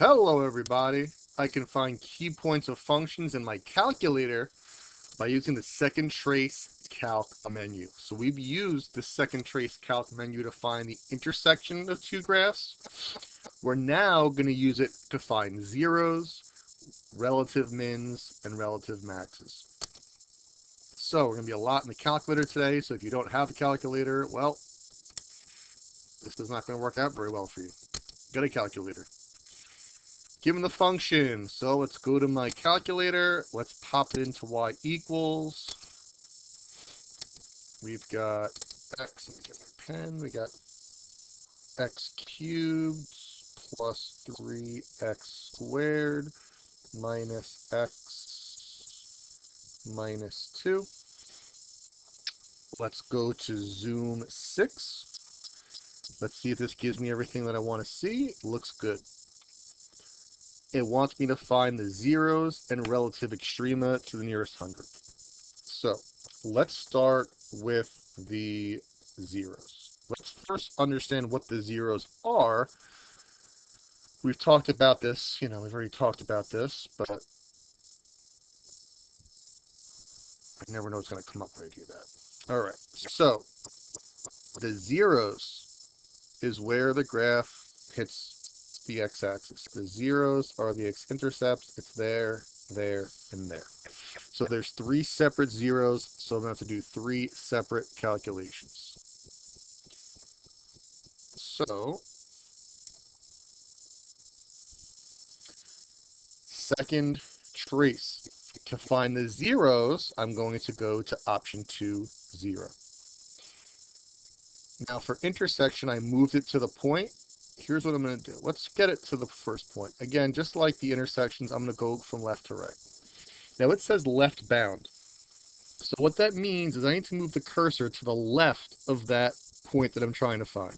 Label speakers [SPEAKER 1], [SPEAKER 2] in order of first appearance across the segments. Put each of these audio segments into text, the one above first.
[SPEAKER 1] Hello everybody! I can find key points of functions in my calculator by using the second trace calc menu. So we've used the second trace calc menu to find the intersection of two graphs. We're now going to use it to find zeros, relative mins, and relative maxes. So we're going to be a lot in the calculator today, so if you don't have a calculator, well, this is not going to work out very well for you. Get a calculator. Given the function, so let's go to my calculator. Let's pop it into y equals. We've got x, let me get my pen. We got x cubed plus 3x squared minus x minus 2. Let's go to zoom 6. Let's see if this gives me everything that I want to see. Looks good. It wants me to find the zeros and relative extrema to the nearest hundredth. So let's start with the zeros. Let's first understand what the zeros are. We've talked about this, we've already talked about this, but I never know what's going to come up when I do that. All right, so the zeros is where the graph hits the x-axis. The zeros are the x-intercepts. It's there, there, and there. So there's 3 separate zeros, so I'm going to have to do 3 separate calculations. So, second trace. To find the zeros, I'm going to go to option 2, 0. Now for intersection, I moved it to the point. Here's what I'm going to do. Let's get it to the first point. Again, just like the intersections, I'm going to go from left to right. Now it says left bound. So what that means is I need to move the cursor to the left of that point that I'm trying to find.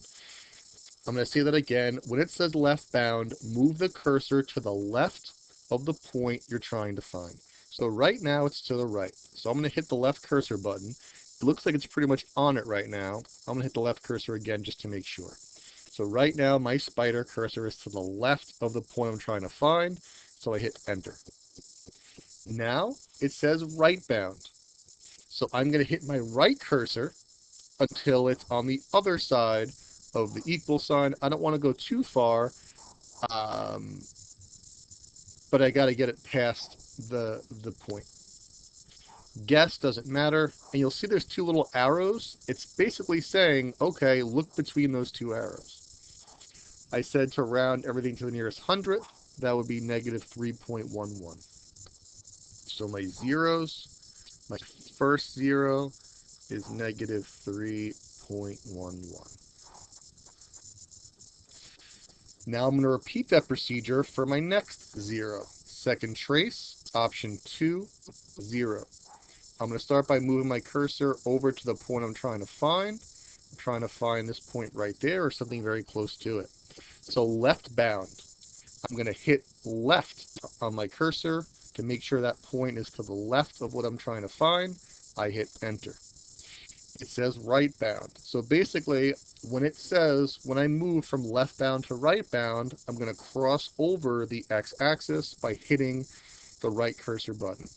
[SPEAKER 1] I'm going to say that again. When it says left bound, move the cursor to the left of the point you're trying to find. So right now it's to the right. So I'm going to hit the left cursor button. It looks like it's pretty much on it right now. I'm going to hit the left cursor again just to make sure. So right now my spider cursor is to the left of the point I'm trying to find. So I hit enter. Now it says right bound. So I'm going to hit my right cursor until it's on the other side of the equal sign. I don't want to go too far, but I got to get it past the point. Guess doesn't matter, and you'll see there's 2 little arrows. It's basically saying, okay, look between those 2 arrows. I said to round everything to the nearest hundredth. That would be negative 3.11. So my zeros, my first zero is negative 3.11. Now I'm going to repeat that procedure for my next zero. Second trace, option 2, 0. I'm going to start by moving my cursor over to the point I'm trying to find. I'm trying to find this point right there or something very close to it. So left bound. I'm going to hit left on my cursor to make sure that point is to the left of what I'm trying to find. I hit enter. It says right bound. So basically, when I move from left bound to right bound, I'm going to cross over the x-axis by hitting the right cursor button.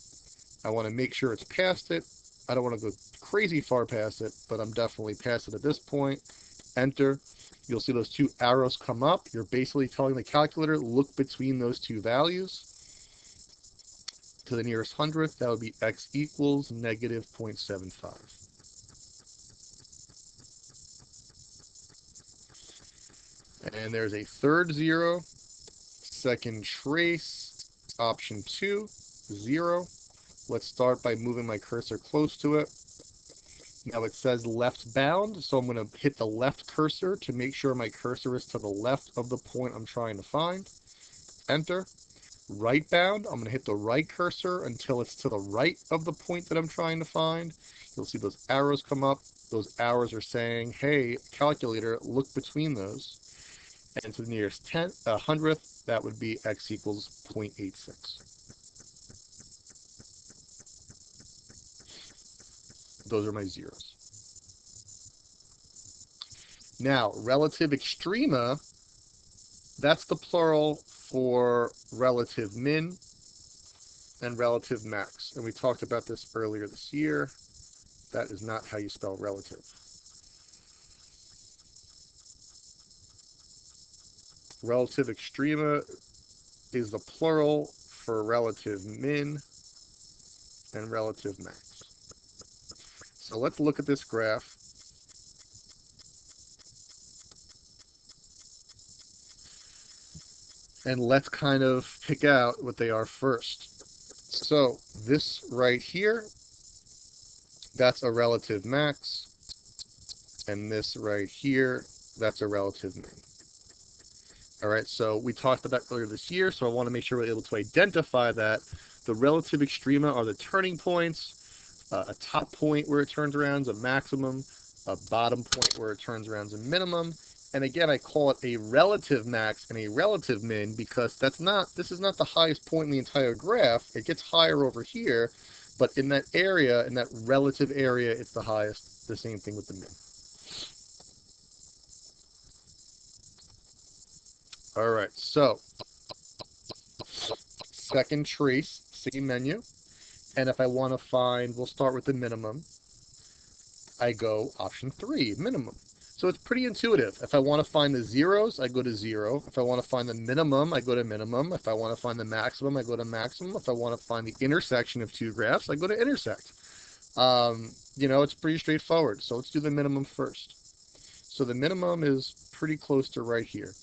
[SPEAKER 1] I want to make sure it's past it. I don't want to go crazy far past it, but I'm definitely past it at this point. Enter. You'll see those 2 arrows come up. You're basically telling the calculator, look between those 2 values. To the nearest hundredth, that would be x equals negative 0.75. And there's a third zero, second trace, option 2, 0. Let's start by moving my cursor close to it. Now it says left bound, so I'm going to hit the left cursor to make sure my cursor is to the left of the point I'm trying to find. Enter. Right bound, I'm going to hit the right cursor until it's to the right of the point that I'm trying to find. You'll see those arrows come up. Those arrows are saying, hey, calculator, look between those. And to the nearest hundredth, that would be x equals 0.86. Those are my zeros. Now, relative extrema that's the plural for relative min and relative max. And we talked about this earlier this year. That is not how you spell relative. Relative extrema is the plural for relative min and relative max. So let's look at this graph. And let's kind of pick out what they are first. So this right here, that's a relative max. And this right here, that's a relative min. All right, so we talked about that earlier this year, so I want to make sure we're able to identify that. The relative extrema are the turning points. A top point where it turns around is a maximum. A bottom point where it turns around is a minimum. And again, I call it a relative max and a relative min because this is not the highest point in the entire graph. It gets higher over here, but in that area, in that relative area, it's the highest. The same thing with the min. All right, so second trace, same menu. And if I want to find, we'll start with the minimum. I go option 3, minimum. So it's pretty intuitive. If I want to find the zeros, I go to 0. If I want to find the minimum, I go to minimum. If I want to find the maximum, I go to maximum. If I want to find the intersection of two graphs, I go to intersect. It's pretty straightforward. So let's do the minimum first. So the minimum is pretty close to right here.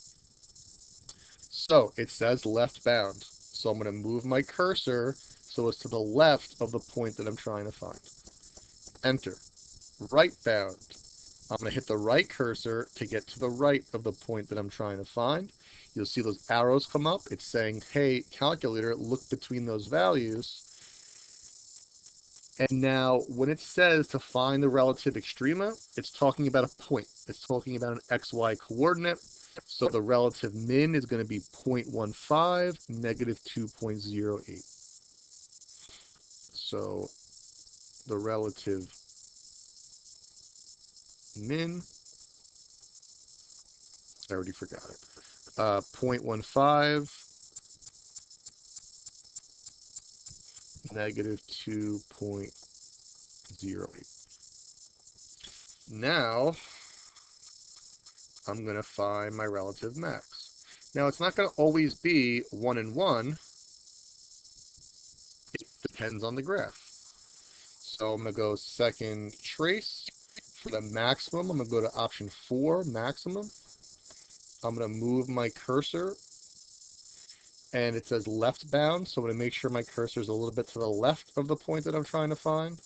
[SPEAKER 1] So it says left bound. So I'm going to move my cursor so it's to the left of the point that I'm trying to find. Enter. Right bound. I'm going to hit the right cursor to get to the right of the point that I'm trying to find. You'll see those arrows come up. It's saying, hey, calculator, look between those values. And now when it says to find the relative extrema, it's talking about a point. It's talking about an XY coordinate. So the relative min is going to be 0.15, negative 2.08. So the relative min, I already forgot it, 0.15, negative 2.08. Now, I'm going to find my relative max. Now, it's not going to always be 1 and 1. It depends on the graph. So I'm going to go second trace. For the maximum, I'm going to go to option 4, maximum. I'm going to move my cursor. And it says left bound, so I'm going to make sure my cursor is a little bit to the left of the point that I'm trying to find.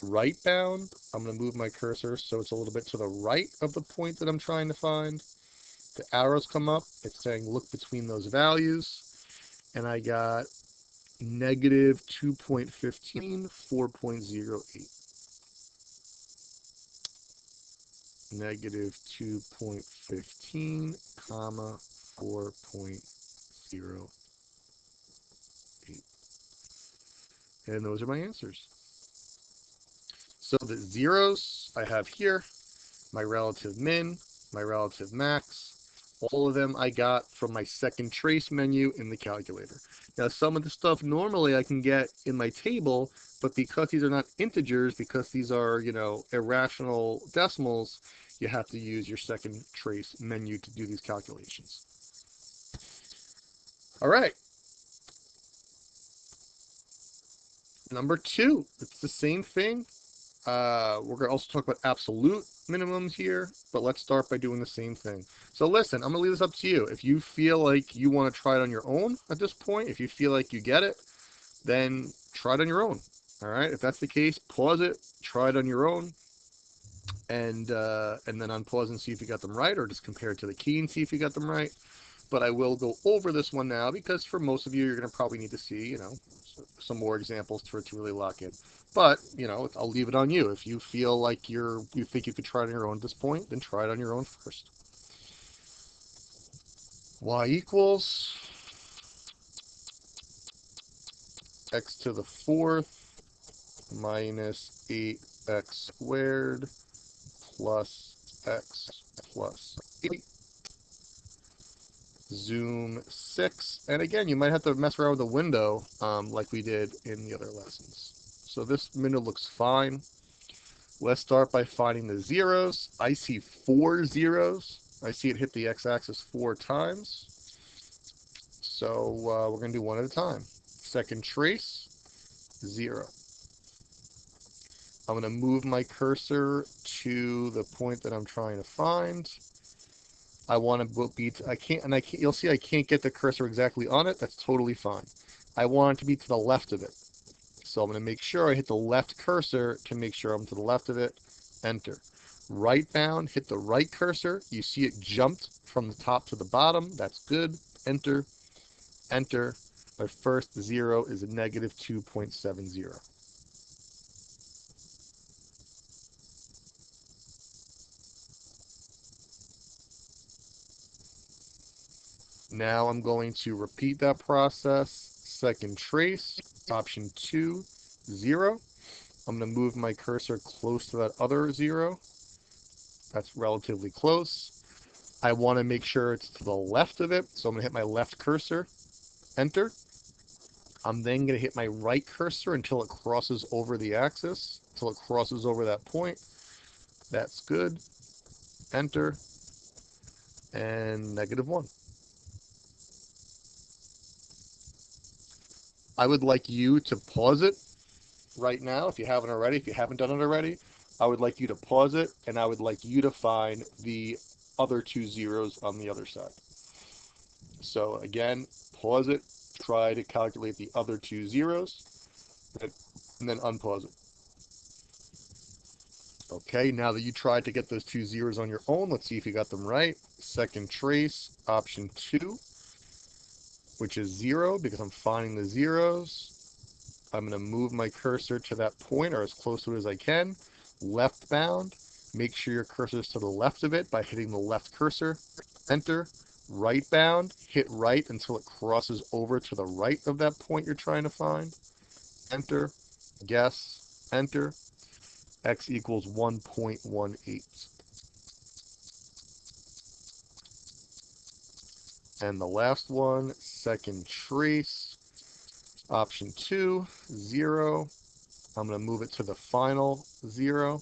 [SPEAKER 1] Right bound, I'm going to move my cursor so it's a little bit to the right of the point that I'm trying to find. The arrows come up. It's saying look between those values. And I got negative 2.15, 4.08. Negative 2.15, comma, 4.08. And those are my answers. So the zeros I have here, my relative min, my relative max, all of them I got from my second trace menu in the calculator. Now some of the stuff normally I can get in my table, but because these are not integers, because these are, irrational decimals, you have to use your second trace menu to do these calculations. All right. Number 2, it's the same thing. We're going to also talk about absolute minimums here, but let's start by doing the same thing. So listen, I'm going to leave this up to you. If you feel like you want to try it on your own at this point, if you feel like you get it, then try it on your own. All right. If that's the case, pause it, try it on your own, and then unpause and see if you got them right, or just compare it to the key and see if you got them right. But I will go over this one now because for most of you, you're going to probably need to see, some more examples for it to really lock in. But, I'll leave it on you. If you feel like you think you could try it on your own at this point, then try it on your own first. Y equals x to the 4th minus 8x squared plus x plus 8. zoom 6. And again, you might have to mess around with the window like we did in the other lessons. So this window looks fine. Let's start by finding the zeros. I see 4 zeros. I see it hit the x-axis 4 times. So we're going to do one at a time. Second trace, 0. I'm going to move my cursor to the point that I'm trying to find. I want to be, you'll see I can't get the cursor exactly on it. That's totally fine. I want it to be to the left of it. So I'm going to make sure I hit the left cursor to make sure I'm to the left of it. Enter. Right bound, hit the right cursor. You see it jumped from the top to the bottom. That's good. Enter. Enter. My first 0 is a negative 2.70. Now I'm going to repeat that process. Second trace, option 2, 0. I'm going to move my cursor close to that other 0. That's relatively close. I want to make sure it's to the left of it, so I'm going to hit my left cursor, enter. I'm then going to hit my right cursor until it crosses over the axis, until it crosses over that point. That's good. Enter. And negative 1. I would like you to pause it right now if you haven't already. If you haven't done it already, I would like you to pause it, and I would like you to find the other 2 zeros on the other side. So again, pause it, try to calculate the other 2 zeros, and then unpause it. Okay, now that you tried to get those 2 zeros on your own, let's see if you got them right. Second trace, option 2, which is 0 because I'm finding the zeros. I'm going to move my cursor to that point or as close to it as I can. Left bound, make sure your cursor is to the left of it by hitting the left cursor. Enter. Right bound, hit right until it crosses over to the right of that point you're trying to find. Enter. Guess. Enter. X equals 1.18. And the last one, second trace, option 2, 0. I'm going to move it to the final 0.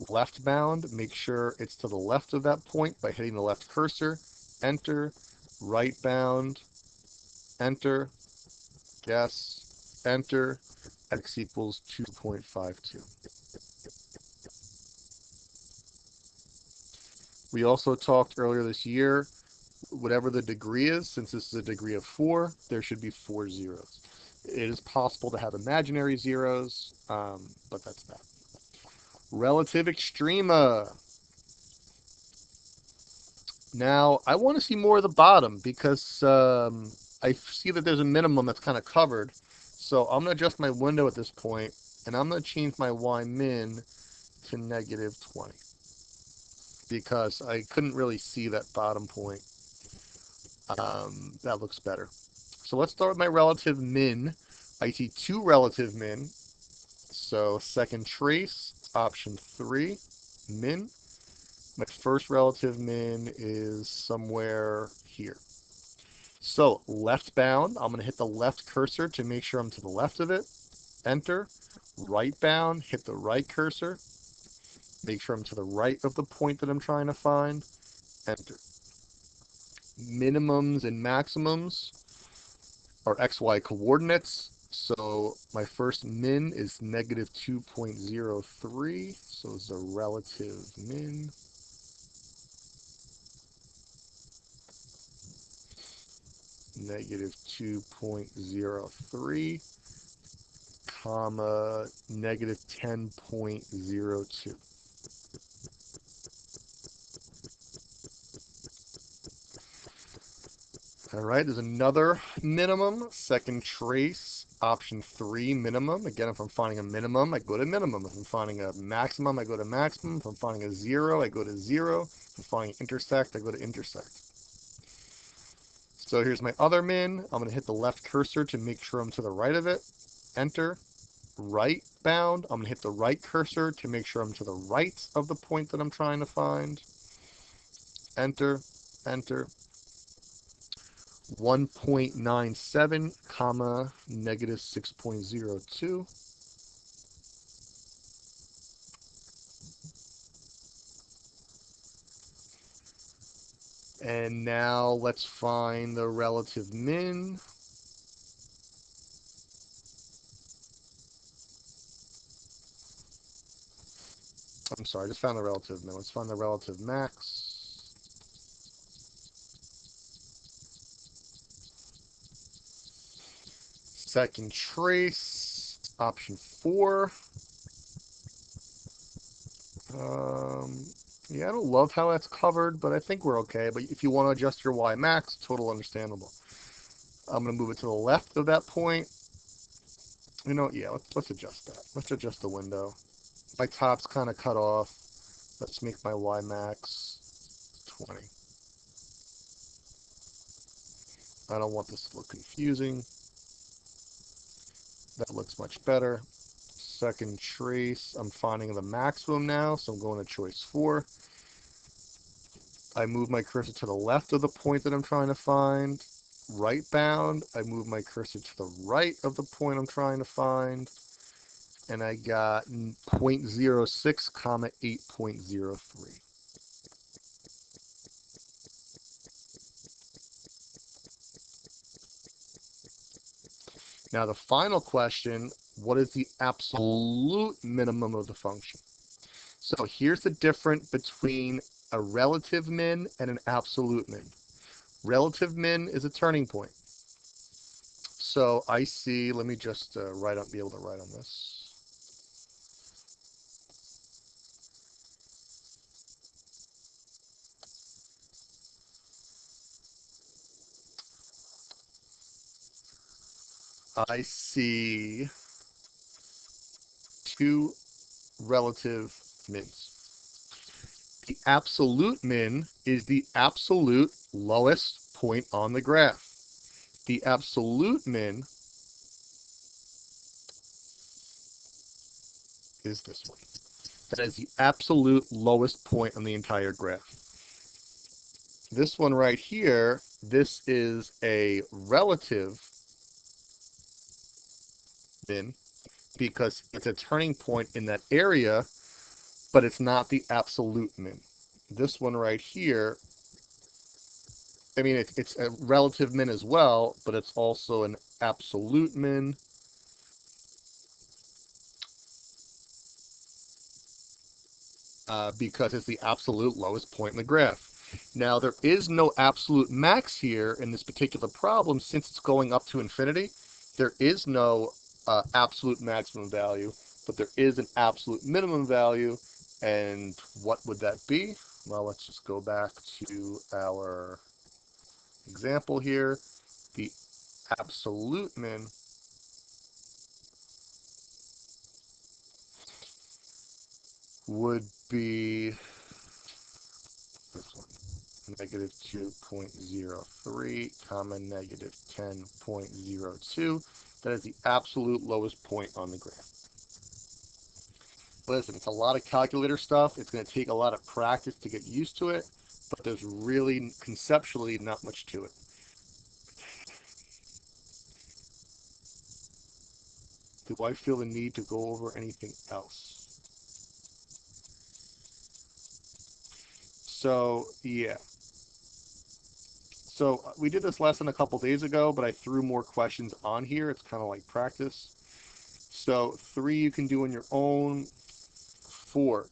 [SPEAKER 1] Left bound, make sure it's to the left of that point by hitting the left cursor. Enter. Right bound, enter. Guess. Enter. X equals 2.52. We also talked earlier this year, whatever the degree is, since this is a degree of 4, there should be 4 zeros. It is possible to have imaginary zeros, but that's that. Relative extrema. Now, I want to see more of the bottom because I see that there's a minimum that's kind of covered. So I'm going to adjust my window at this point, and I'm going to change my Y min to negative 20 because I couldn't really see that bottom point. That looks better. So let's start with my relative min. I see 2 relative min. So second trace, option 3, min. My first relative min is somewhere here. So left bound, I'm going to hit the left cursor to make sure I'm to the left of it. Enter. Right bound, hit the right cursor. Make sure I'm to the right of the point that I'm trying to find. Enter. Minimums and maximums are XY coordinates. So my first min is negative 2.03. So it's a relative min. Negative 2.03, comma, negative 10.02. All right, there's another minimum, second trace, option 3, minimum. Again, if I'm finding a minimum, I go to minimum. If I'm finding a maximum, I go to maximum. If I'm finding a 0, I go to 0. If I'm finding intersect, I go to intersect. So here's my other min. I'm going to hit the left cursor to make sure I'm to the right of it. Enter. Right bound. I'm going to hit the right cursor to make sure I'm to the right of the point that I'm trying to find. Enter. Enter. 1.97 comma negative 6.02. And now let's find the relative min. I'm sorry, I just found the relative min. Let's find the relative max. Second trace, option 4. Yeah, I don't love how that's covered, but I think we're okay. But if you want to adjust your Y max, total understandable. I'm going to move it to the left of that point. You know, yeah, let's adjust that. Let's adjust the window. My top's kind of cut off. Let's make my Y max 20. I don't want this to look confusing. That looks much better. Second trace, I'm finding the maximum now, so I'm going to choice 4. I move my cursor to the left of the point that I'm trying to find. Right bound, I move my cursor to the right of the point I'm trying to find. And I got 0.06 comma 8.03. Now the final question, what is the absolute minimum of the function? So here's the difference between a relative min and an absolute min. Relative min is a turning point. So I see, let me just be able to write on this. I see two relative mins. The absolute min is the absolute lowest point on the graph. The absolute min is this one. That is the absolute lowest point on the entire graph. This one right here, this is a relative min because it's a turning point in that area, but it's not the absolute min. This one right here, I mean, it's a relative min as well, but it's also an absolute min. Because it's the absolute lowest point in the graph. Now, there is no absolute max here in this particular problem since it's going up to infinity. There is no absolute maximum value, but there is an absolute minimum value. And what would that be? Well, let's just go back to our example here. The absolute min would be this one. Negative 2.03 comma negative 10.02. That is the absolute lowest point on the graph. Listen, it's a lot of calculator stuff. It's going to take a lot of practice to get used to it, but there's really conceptually not much to it. Do I feel the need to go over anything else? So, yeah. So we did this lesson a couple days ago, but I threw more questions on here. It's kind of like practice. So 3 you can do on your own. 4.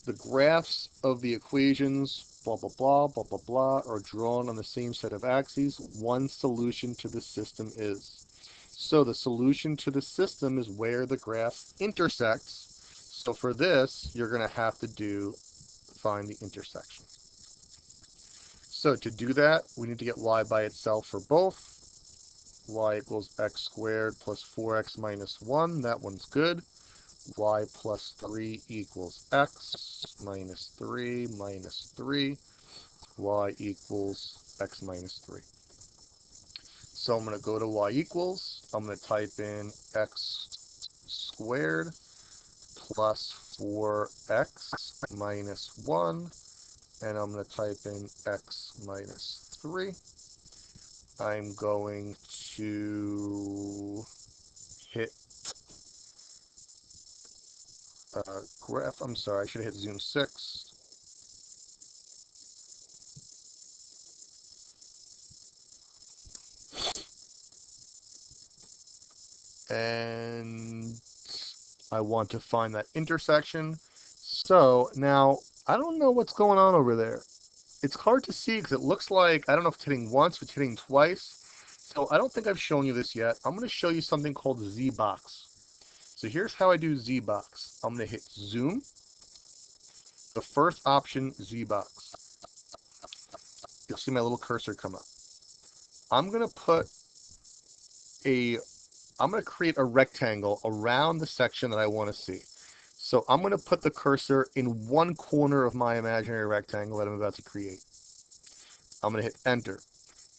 [SPEAKER 1] The graphs of the equations, blah, blah, blah, blah, blah, blah, are drawn on the same set of axes. One solution to the system is. So the solution to the system is where the graphs intersects. So for this, you're going to have to find the intersection. So to do that, we need to get y by itself for both. Y equals x squared plus 4x minus 1. That one's good. Y plus 3 equals x minus 3 minus 3. Y equals x minus 3. So I'm going to go to y equals. I'm going to type in x squared plus 4x minus 1. And I'm going to type in x minus 3. I'm going to hit graph. I'm sorry, I should have hit zoom 6. And I want to find that intersection. So now I don't know what's going on over there. It's hard to see because it looks like, I don't know if it's hitting once, if it's hitting twice. So I don't think I've shown you this yet. I'm going to show you something called Z-Box. So here's how I do Z-Box. I'm going to hit zoom. The first option, Z-Box. You'll see my little cursor come up. I'm going to create a rectangle around the section that I want to see. So I'm going to put the cursor in one corner of my imaginary rectangle that I'm about to create. I'm going to hit enter.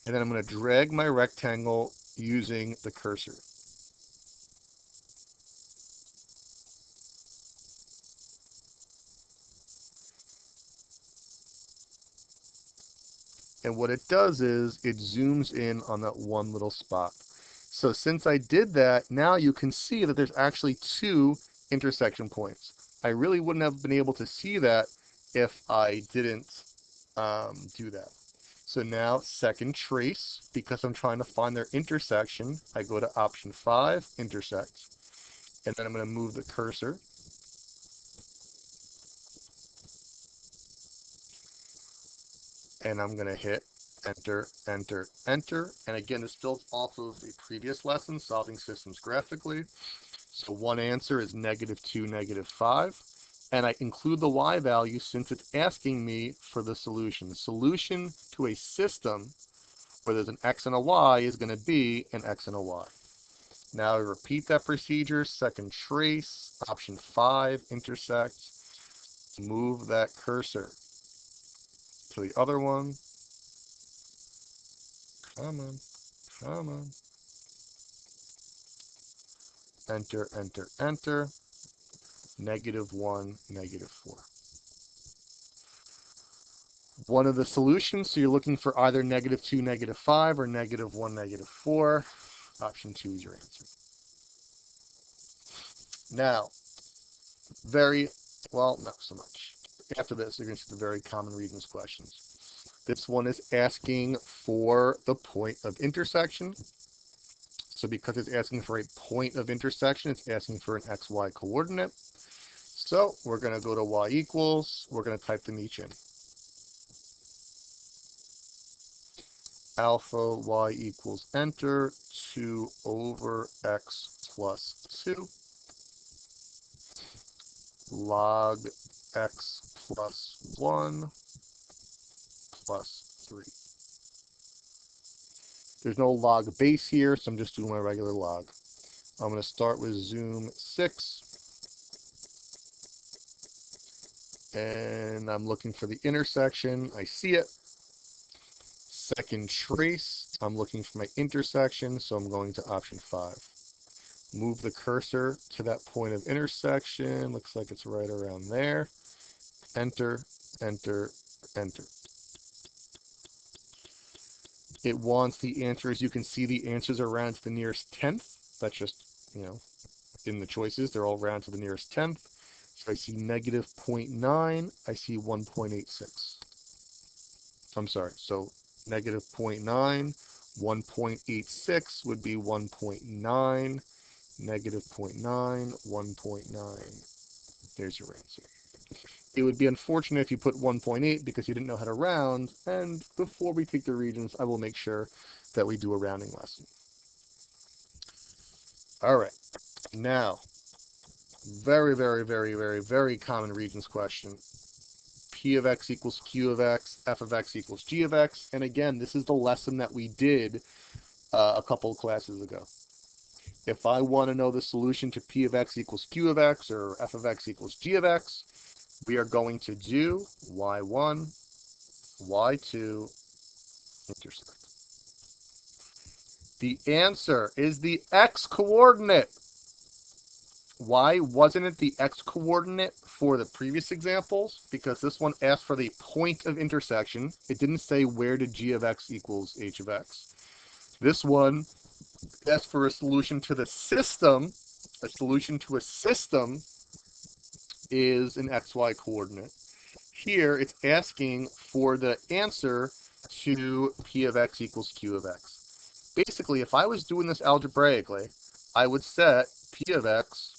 [SPEAKER 1] And then I'm going to drag my rectangle using the cursor. And what it does is it zooms in on that one little spot. So since I did that, now you can see that there's actually 2 intersection points. I really wouldn't have been able to see that if I didn't do that. So now second trace, because I'm trying to find their intersection, I go to option 5, intersect. And then I'm going to move the cursor. And I'm going to hit enter, enter, enter. And again, this builds off of a previous lesson, solving systems graphically. So one answer is -2, -5. And I include the y value since it's asking me for the solution. The solution to a system where there's an x and a y is going to be an x and a y. Now I repeat that procedure, second trace, option 5, intersect, move that cursor to the other one. Come on, come on. Enter, enter, enter. -1, -4. One of the solutions, so you're looking for either -2, -5, or -1, -4. Option 2 is your answer. Now, well, not so much. After this, you're going to see the very common regions questions. This one is asking for the point of intersection. So because it's asking for a point of intersection, it's asking for an xy coordinate. So we're going to go to y equals. We're going to type them each in. Alpha y equals enter 2 over x plus 2 log x plus 1 plus 3. There's no log base here, so I'm just doing my regular log. I'm going to start with zoom 6. And I'm looking for the intersection. I see it. Second trace, I'm looking for my intersection, so I'm going to option 5. Move the cursor to that point of intersection. Looks like it's right around there. Enter, enter, enter. It wants the answers. You can see the answers are rounded to the nearest 10th. That's just, in the choices, they're all rounded to the nearest 10th. So I see -0.9. I see 1.86. I'm sorry. So -0.9, 1.86 would be 1.9. -0.9, 1.9. There's your answer. It would be unfortunate if you put 1.8 because you didn't know how to round, and before we take the regions, I will make sure that we do a rounding lesson. All right, now, very, very, very, very, very common regions question. P of x equals Q of x, f of x equals G of x, and again, this is the lesson that we did a couple of classes ago. If I want to know the solution to P of x equals Q of x or f of x equals G of x, we are going to do y1, y2, intersect. The answer is the x coordinate. Why wasn't it the x coordinate for the previous examples? Because this one asked for the point of intersection. It didn't say where did g of x equals h of x. This one asks for a solution to the system. A solution to a system is an xy coordinate. Here, it's asking for the answer to p of x equals q of x. Basically, if I was doing this algebraically, I would set p of x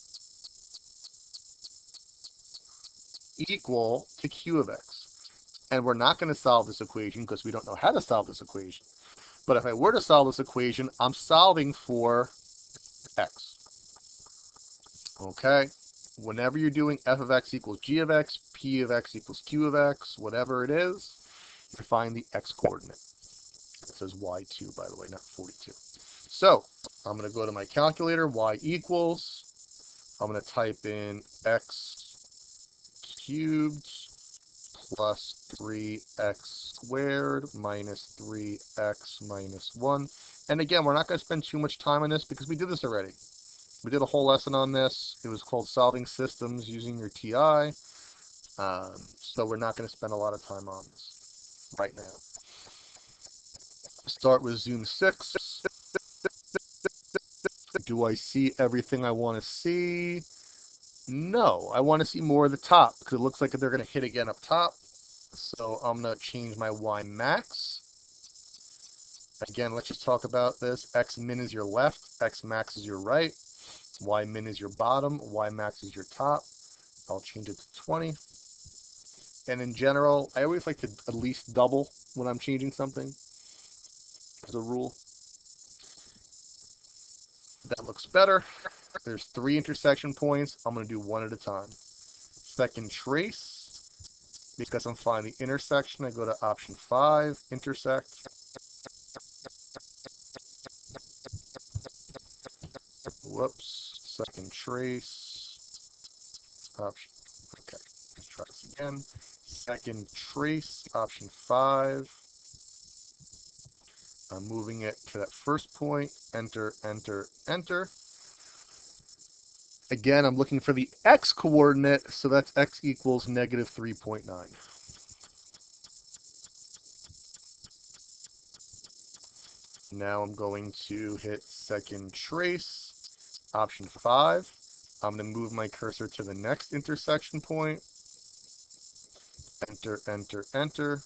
[SPEAKER 1] equal to q of x. And we're not going to solve this equation because we don't know how to solve this equation. But if I were to solve this equation, I'm solving for x. Okay? Whenever you're doing f of x equals g of x, p of x equals q of x, whatever it is, you find the x coordinate. It says y2, by the way, not 42. So I'm going to go to my calculator, y equals, I'm going to type in x cubed plus 3x squared minus 3x minus 1. And again, we're not going to spend too much time on this because we did this already. We did a whole lesson on this. It was called Solving Systems Using Your TI. So we're not going to spend a lot of time on this right now. Start with Zoom 6. Do I see everything I want to see? No, I want to see more of the top because it looks like they're going to hit again up top. So I'm going to change my Y max. Again, let's just talk about this. X min is your left, X max is your right, Y min is your bottom, Y max is your top. I'll change it to 20. And in general, I always like to at least double when I'm changing something as a rule. That looks better. There's 3 intersection points. I'm going to do one at a time. Second trace, because I'm finding the intersection, I go to option 5, intersect. Whoops. Second trace. Option. Okay. Let's try this again. Second trace. Option 5. I'm moving it to that first point. Enter, enter, enter. Again, I'm looking for the x coordinate, so that's x equals negative 3.9. Now I'm going to hit second trace, option 5. I'm going to move my cursor to the next intersection point. Enter, enter, enter.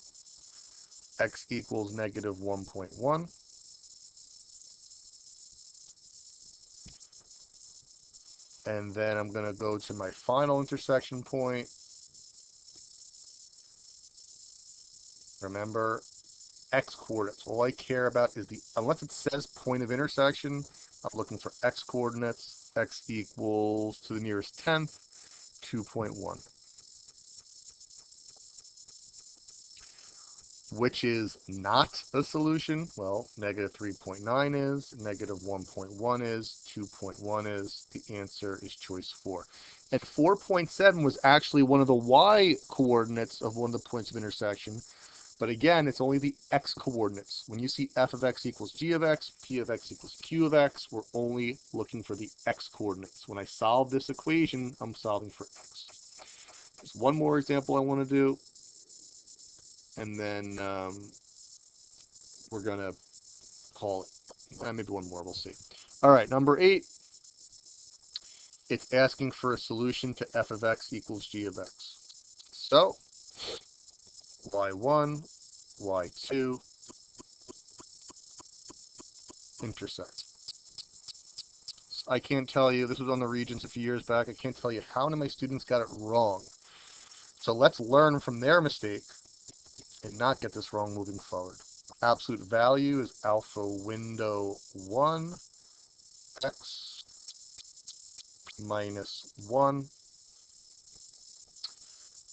[SPEAKER 1] X equals negative 1.1. And then I'm going to go to my final intersection point. Remember, x coordinates. All I care about is unless it says point of intersection, I'm looking for x coordinates. X equals to the nearest tenth, 2.1. Which is not a solution? Well, negative 3.9 is, negative 1.1 is, 2.1 is. The answer is choice 4. And 4.7 was actually one of the y coordinates of one of the points of intersection. But again, it's only the x coordinates. When you see f of x equals g of x, p of x equals q of x, we're only looking for the x coordinates. When I solve this equation, I'm solving for x. There's one more example I want to do. And then we're going to call it, maybe one more, we'll see. All right, number 8, it's asking for a solution to f of x equals g of x. So, y1, y2, intersect. I can't tell you, this was on the Regents a few years back, I can't tell you how many of my students got it wrong. So let's learn from their mistake and not get this wrong moving forward. Absolute value is alpha window 1 x minus 1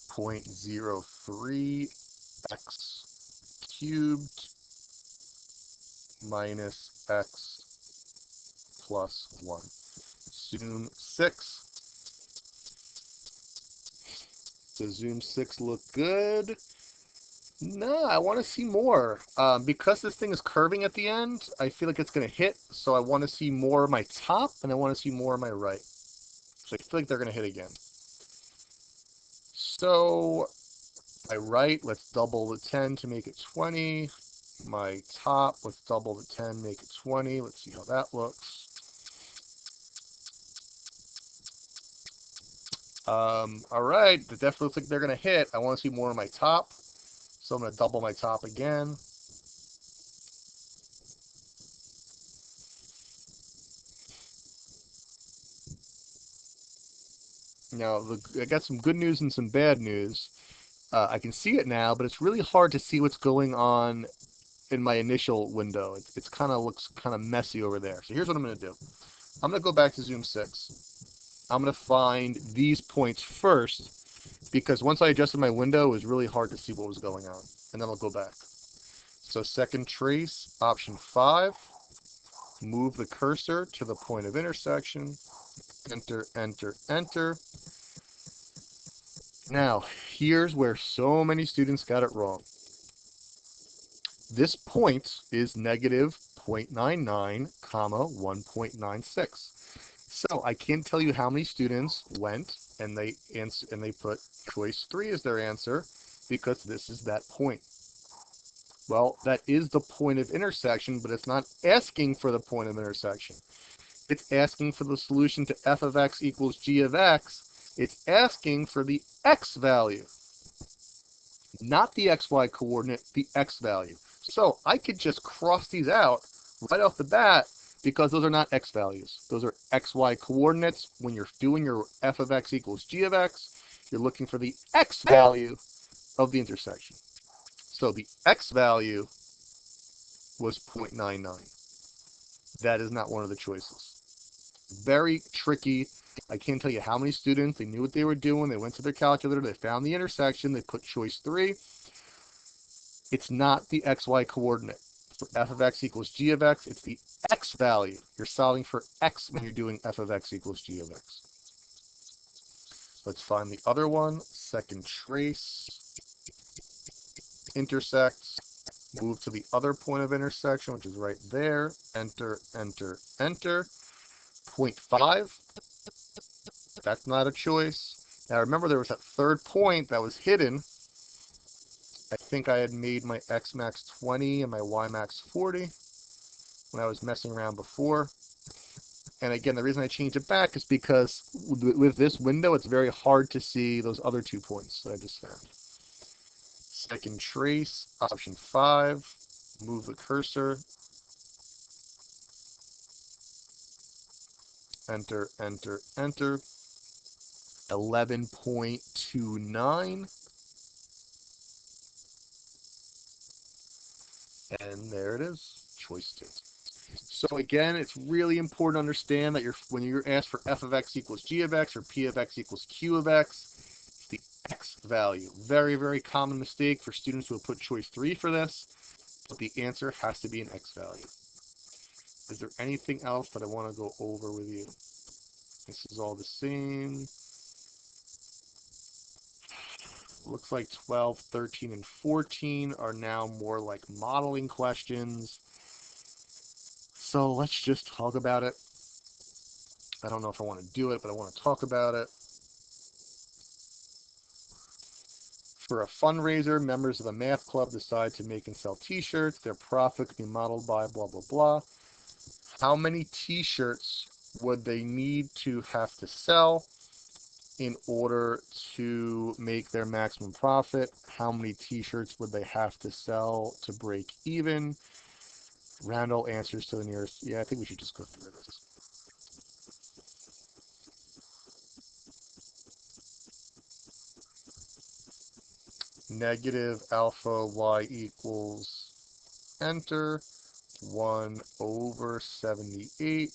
[SPEAKER 1] 0.03 x cubed minus x plus 1. Zoom 6. Does Zoom 6 look good? No, I want to see more. Because this thing is curving at the end, I feel like it's going to hit, so I want to see more of my top, and I want to see more of my right. So I feel like they're going to hit again. So, my right, let's double the 10 to make it 20. my top. Let's double the 10, make it 20. Let's see how that looks. All right, it definitely looks like they're going to hit. I want to see more of my top, so I'm going to double my top again. Now, I got some good news and some bad news. I can see it now, but it's really hard to see what's going on in my initial window. It's kind of looks kind of messy over there. So here's what I'm going to do. I'm going to go back to Zoom 6. I'm going to find these points first, because once I adjusted my window, it was really hard to see what was going on. And then I'll go back. So second trace, option 5. Move the cursor to the point of intersection. Enter, enter, enter. Now, here's where so many students got it wrong. This point is negative 0.99, comma 1.96. So I can't tell you how many students went and they put choice 3 as their answer, because this is that point. Well, that is the point of intersection, but it's not asking for the point of intersection. It's asking for the solution to f of x equals g of x. It's asking for the x value, not the xy coordinate, the x value. So I could just cross these out right off the bat, because those are not x values. Those are xy coordinates. When you're doing your f of x equals g of x, you're looking for the x value of the intersection. So the x value was 0.99. That is not one of the choices. Very tricky. I can't tell you how many students, they knew what they were doing. They went to their calculator, they found the intersection, they put choice 3. It's not the xy coordinate. For f of x equals g of x, it's the x value. You're solving for x when you're doing f of x equals g of x. Let's find the other one. Second trace, intersects, move to the other point of intersection, which is right there. Enter, enter, enter. 0.5. That's not a choice. Now remember, there was that third point that was hidden. I think I had made my x max 20 and my y max 40 when I was messing around before. And again, the reason I changed it back is because with this window, it's very hard to see those other 2 points that I just found. Second trace, option 5, move the cursor, enter, enter, enter. 11.29. And there it is, choice 2. So again, it's really important to understand that when you're asked for f of x equals g of x or p of x equals q of x, it's the x value. Very, very common mistake for students who have put choice 3 for this, but the answer has to be an x value. Is there anything else that I want to go over with you? This is all the same. Looks like 12, 13, and 14 are now more like modeling questions. So let's just talk about it. I don't know if I want to do it, but I want to talk about it. For a fundraiser, members of a math club decide to make and sell t-shirts. Their profit can be modeled by blah, blah, blah. How many t-shirts would they need to have to sell in order to make their maximum profit? How many t-shirts would they have to sell to break even? Round all answers to the nearest. Yeah, I think we should just go through this. Negative alpha y equals, enter, 1 over 78,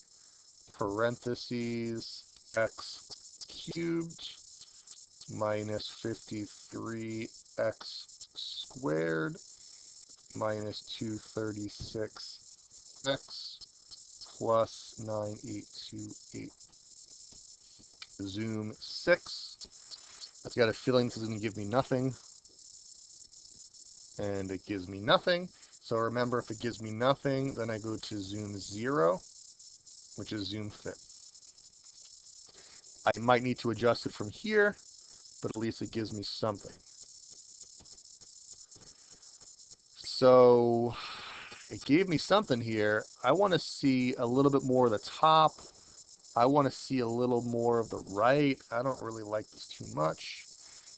[SPEAKER 1] parentheses, x cubed minus 53x squared minus 236x plus 9828. Zoom 6. I've got a feeling this is going to give me nothing. And it gives me nothing. So remember, if it gives me nothing, then I go to Zoom 0, which is Zoom fit. I might need to adjust it from here, but at least it gives me something. So it gave me something here. I want to see a little bit more of the top. I want to see a little more of the right. I don't really like this too much.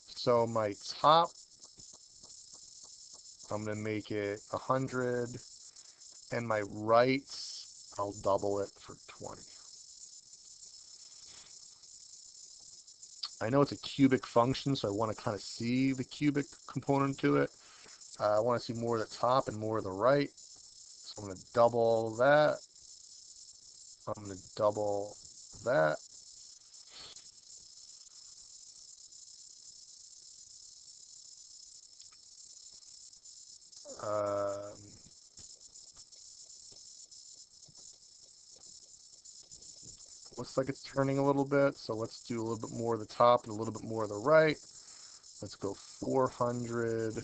[SPEAKER 1] So my top, I'm going to make it 100. And my rights, I'll double it for 20. I know it's a cubic function, so I want to kind of see the cubic component to it. I want to see more of the top and more of the right. So I'm going to double that. I'm going to double that. Looks like it's turning a little bit, so let's do a little bit more of the top and a little bit more of the right. Let's go 400.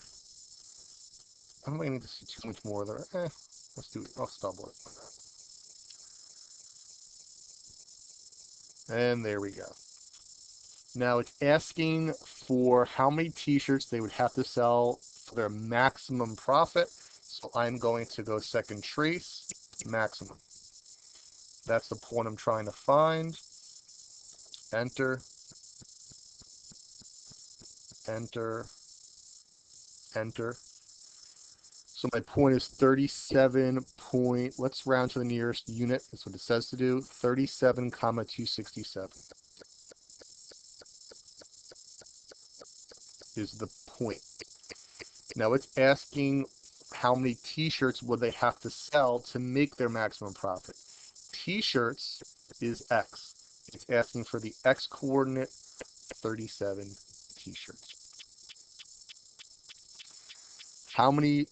[SPEAKER 1] I don't think I need to see too much more there. Let's do it. I'll double it. And there we go. Now it's asking for how many t-shirts they would have to sell for their maximum profit. So I'm going to go second trace, maximum. That's the point I'm trying to find. Enter, enter, enter. So my point is 37 point, let's round to the nearest unit. That's what it says to do. 37, 267 is the point. Now it's asking how many t-shirts would they have to sell to make their maximum profit. T-shirts is X. It's asking for the X coordinate, 37 t-shirts. How many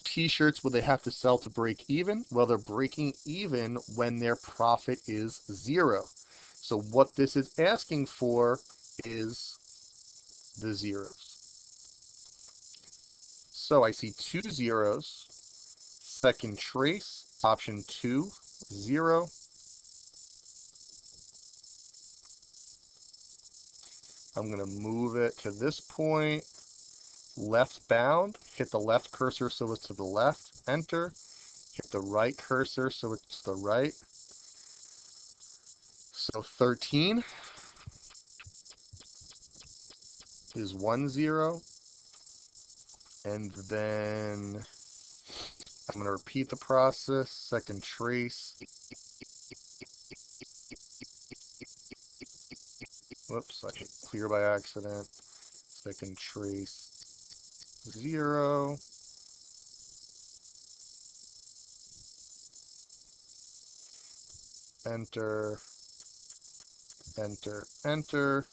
[SPEAKER 1] t-shirts would they have to sell to break even? Well, they're breaking even when their profit is 0. So what this is asking for is the zeros. So I see 2 zeros. Second trace, option 2, 0. I'm going to move it to this point. Left bound, hit the left cursor so it's to the left, enter. Hit the right cursor so it's to the right. So 13 is 1 0. And then I'm going to repeat the process. Second trace. Whoops, I hit clear by accident. Second trace 0. Enter, enter, enter.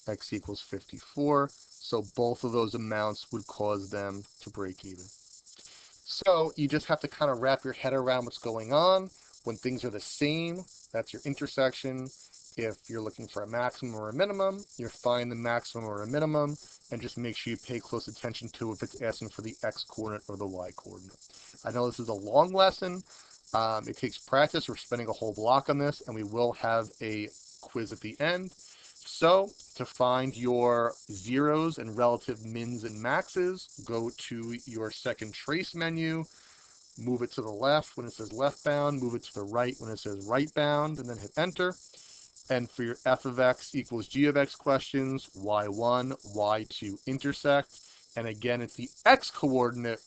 [SPEAKER 1] X equals 54. So both of those amounts would cause them to break even. So you just have to kind of wrap your head around what's going on. When things are the same, that's your intersection. If you're looking for a maximum or a minimum, you find the maximum or a minimum, and just make sure you pay close attention to if it's asking for the X coordinate or the Y coordinate. I know this is a long lesson. It takes practice. We're spending a whole block on this, and we will have a quiz at the end. So to find your zeros and relative mins and maxes, go to your second trace menu, move it to the left when it says left bound, move it to the right when it says right bound, and then hit enter. And for your f of x equals g of x questions, y1, y2 intersect. And again, it's the x coordinate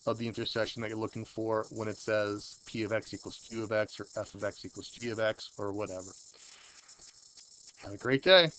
[SPEAKER 1] of the intersection that you're looking for when it says p of x equals q of x or f of x equals g of x or whatever. Have a great day.